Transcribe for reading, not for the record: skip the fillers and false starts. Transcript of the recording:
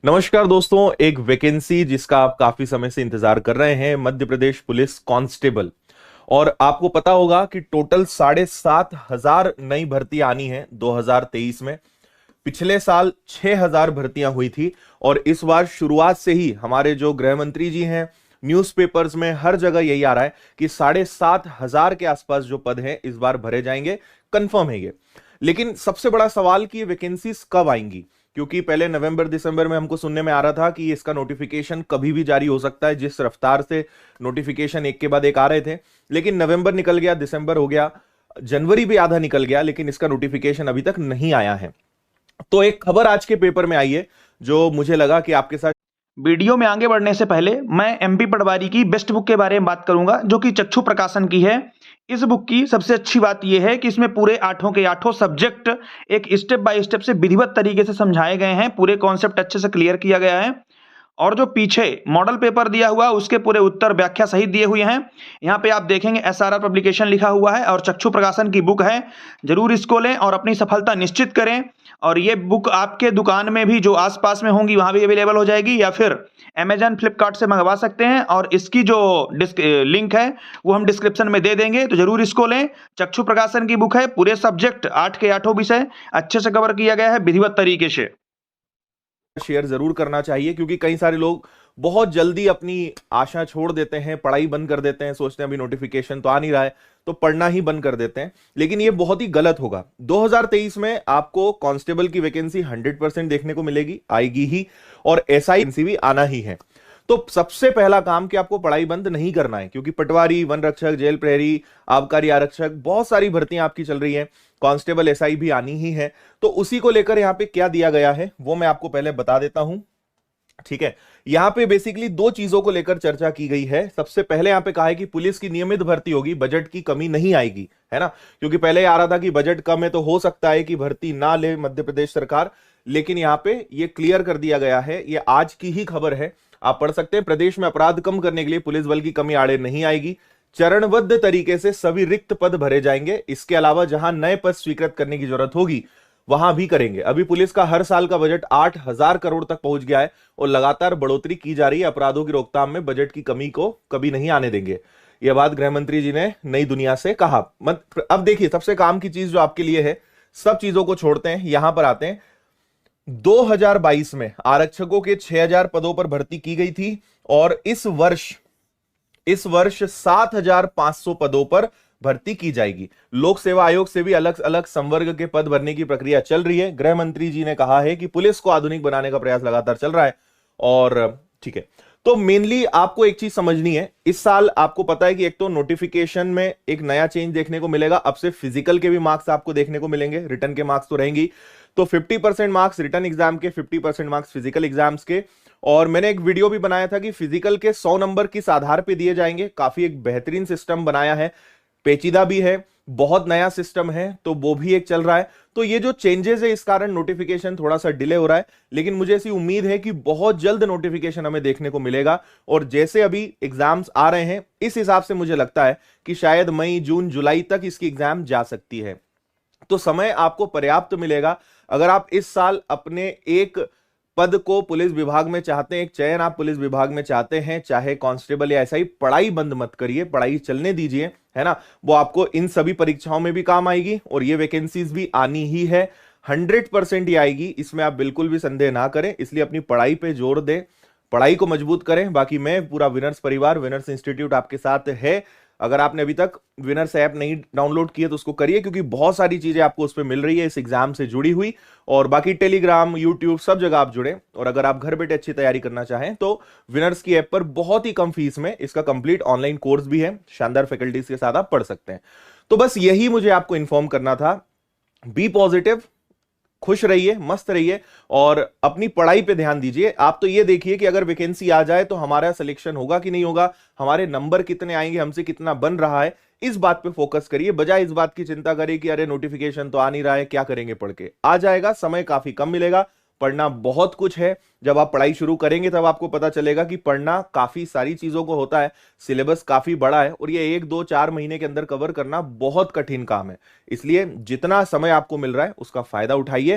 नमस्कार दोस्तों, एक वैकेंसी जिसका आप काफी समय से इंतजार कर रहे हैं, मध्य प्रदेश पुलिस कांस्टेबल। और आपको पता होगा कि टोटल 7,500 नई भर्ती आनी है 2023 में। पिछले साल 6,000 भर्तियां हुई थी और इस बार शुरुआत से ही हमारे जो गृह मंत्री जी हैं, न्यूज़पेपर्स में हर जगह यही आ रहा है कि 7,500 के आसपास जो पद हैं इस बार भरे जाएंगे, कंफर्म है ये। लेकिन सबसे बड़ा सवाल कि ये वैकेंसीज कब आएंगी, क्योंकि पहले नवंबर दिसंबर में हमको सुनने में आ रहा था कि इसका नोटिफिकेशन कभी भी जारी हो सकता है, जिस रफ्तार से नोटिफिकेशन एक के बाद एक आ रहे थे। लेकिन नवंबर निकल गया, दिसंबर हो गया, जनवरी भी आधा निकल गया, लेकिन इसका नोटिफिकेशन अभी तक नहीं आया है। तो एक खबर आज के पेपर में आई है जो मुझे लगा कि आपके साथ। वीडियो में आगे बढ़ने से पहले मैं एमपी पटवारी की बेस्ट बुक के बारे में बात करूंगा, जो कि चक्षु प्रकाशन की है। इस बुक की सबसे अच्छी बात यह है कि इसमें पूरे 8 के 8 सब्जेक्ट एक स्टेप बाय स्टेप से विधिवत तरीके से समझाए गए हैं। पूरे कॉन्सेप्ट अच्छे से क्लियर किया गया है और जो पीछे मॉडल पेपर दिया हुआ उसके पूरे उत्तर व्याख्या सहित दिए हुए हैं। यहाँ पे आप देखेंगे एसआरआर पब्लिकेशन लिखा हुआ है और चक्षु प्रकाशन की बुक है। जरूर इसको लें और अपनी सफलता निश्चित करें। और ये बुक आपके दुकान में भी जो आसपास में होंगी वहां भी अवेलेबल हो जाएगी, या फिर अमेजन फ्लिपकार्ट से मंगवा सकते हैं। और इसकी जो लिंक है वो हम डिस्क्रिप्शन में दे देंगे, तो जरूर इसको लें। चक्षु प्रकाशन की बुक है, पूरे सब्जेक्ट 8 के 8 विषय अच्छे से कवर किया गया है विधिवत तरीके से। शेयर जरूर करना चाहिए, क्योंकि कई सारे लोग बहुत जल्दी अपनी आशा छोड़ देते हैं, पढ़ाई बंद कर देते हैं, सोचते हैं अभी नोटिफिकेशन तो आ नहीं रहा है तो पढ़ना ही बंद कर देते हैं। लेकिन ये बहुत ही गलत होगा। 2023 में आपको कांस्टेबल की वैकेंसी 100% देखने को मिलेगी, आएगी ही, और एसआई भी आना ही है। तो सबसे पहला काम कि आपको पढ़ाई बंद नहीं करना है, क्योंकि पटवारी, वन रक्षक, जेल प्रहरी, आबकारी आरक्षक, बहुत सारी भर्तियां आपकी चल रही हैं। कांस्टेबल एसआई भी आनी ही है। तो उसी को लेकर यहां पे क्या दिया गया है वो मैं आपको पहले बता देता हूं। ठीक है, यहां पे बेसिकली दो चीजों को लेकर चर्चा की गई है। सबसे पहले यहां पे कहा है कि पुलिस की नियमित भर्ती होगी, बजट की कमी नहीं आएगी, है ना। क्योंकि पहले आ रहा था कि बजट कम है तो हो सकता है कि भर्ती ना ले मध्य प्रदेश सरकार, लेकिन यहां पे ये क्लियर कर दिया गया है। ये आज की ही खबर है, आप पढ़ सकते हैं। प्रदेश में अपराध कम करने के लिए पुलिस बल की कमी आड़े नहीं आएगी। चरणबद्ध तरीके से सभी रिक्त पद भरे जाएंगे। इसके अलावा जहां नए पद स्वीकृत करने की जरूरत होगी वहां भी करेंगे। अभी पुलिस का हर साल का बजट 8,000 करोड़ तक पहुंच गया है और लगातार बढ़ोतरी की जा रही है। अपराधों की रोकथाम में बजट की कमी को कभी नहीं आने देंगे। यह बात गृह मंत्री जी ने नई दुनिया से कहा। अब देखिए, सबसे काम की चीज जो आपके लिए है, सब चीजों को छोड़ते हैं, यहां पर आते हैं। 2022 में आरक्षकों के 6,000 पदों पर भर्ती की गई थी और इस वर्ष 7,500 पदों पर भर्ती की जाएगी। लोक सेवा आयोग से भी अलग अलग संवर्ग के पद भरने की प्रक्रिया चल रही है। गृह मंत्री जी ने कहा है कि पुलिस को आधुनिक बनाने का प्रयास लगातार चल रहा है। और ठीक है, तो मेनली आपको एक चीज समझनी है। इस साल आपको पता है कि एक तो नोटिफिकेशन में एक नया चेंज देखने को मिलेगा। अब से फिजिकल के भी मार्क्स आपको देखने को मिलेंगे, रिटर्न के मार्क्स तो रहेंगी। तो 50% मार्क्स रिटर्न एग्जाम के, 50% मार्क्स फिजिकल एग्जाम्स के। और मैंने एक वीडियो भी बनाया था कि फिजिकल के 100 नंबर किस आधार पे दिए जाएंगे। काफी एक बेहतरीन सिस्टम बनाया है, पेचीदा भी है, बहुत नया सिस्टम है, तो वो भी एक चल रहा है। तो ये जो चेंजेस है, इस कारण नोटिफिकेशन थोड़ा सा डिले हो रहा है, लेकिन मुझे ऐसी उम्मीद है कि बहुत जल्द नोटिफिकेशन हमें देखने को मिलेगा। और जैसे अभी एग्जाम्स आ रहे हैं, इस हिसाब से मुझे लगता है कि शायद मई, जून, जुलाई तक इसकी एग्जाम जा सकती है। तो समय आपको पर्याप्त मिलेगा। अगर आप इस साल अपने एक पद को पुलिस विभाग में चाहते हैं, एक चयन आप पुलिस विभाग में चाहते हैं, चाहे कांस्टेबल या ऐसा ही, पढ़ाई बंद मत करिए, पढ़ाई चलने दीजिए, है ना। वो आपको इन सभी परीक्षाओं में भी काम आएगी और ये वैकेंसीज भी आनी ही है। 100% ही आएगी, इसमें आप बिल्कुल भी संदेह ना करें। इसलिए अपनी पढ़ाई पे जोर दें, पढ़ाई को मजबूत करें। बाकी मैं, पूरा विनर्स परिवार, विनर्स इंस्टीट्यूट आपके साथ है। अगर आपने अभी तक विनर्स ऐप नहीं डाउनलोड किए तो उसको करिए, क्योंकि बहुत सारी चीजें आपको उस पर मिल रही है इस एग्जाम से जुड़ी हुई। और बाकी टेलीग्राम, यूट्यूब, सब जगह आप जुड़े। और अगर आप घर बैठे अच्छी तैयारी करना चाहें तो विनर्स की ऐप पर बहुत ही कम फीस में इसका कंप्लीट ऑनलाइन कोर्स भी है, शानदार फैकल्टीज के साथ आप पढ़ सकते हैं। तो बस यही मुझे आपको इन्फॉर्म करना था। बी पॉजिटिव, खुश रहिए, मस्त रहिए और अपनी पढ़ाई पे ध्यान दीजिए। आप तो ये देखिए कि अगर वैकेंसी आ जाए तो हमारा सिलेक्शन होगा कि नहीं होगा, हमारे नंबर कितने आएंगे, हमसे कितना बन रहा है, इस बात पे फोकस करिए, बजाय इस बात की चिंता करिए कि अरे नोटिफिकेशन तो आ नहीं रहा है, क्या करेंगे पढ़ के। आ जाएगा, समय काफी कम मिलेगा, पढ़ना बहुत कुछ है। जब आप पढ़ाई शुरू करेंगे तब आपको पता चलेगा कि पढ़ना काफी सारी चीजों को होता है, सिलेबस काफी बड़ा है और ये 1, 2, 4 महीने के अंदर कवर करना बहुत कठिन काम है। इसलिए जितना समय आपको मिल रहा है उसका फायदा उठाइए।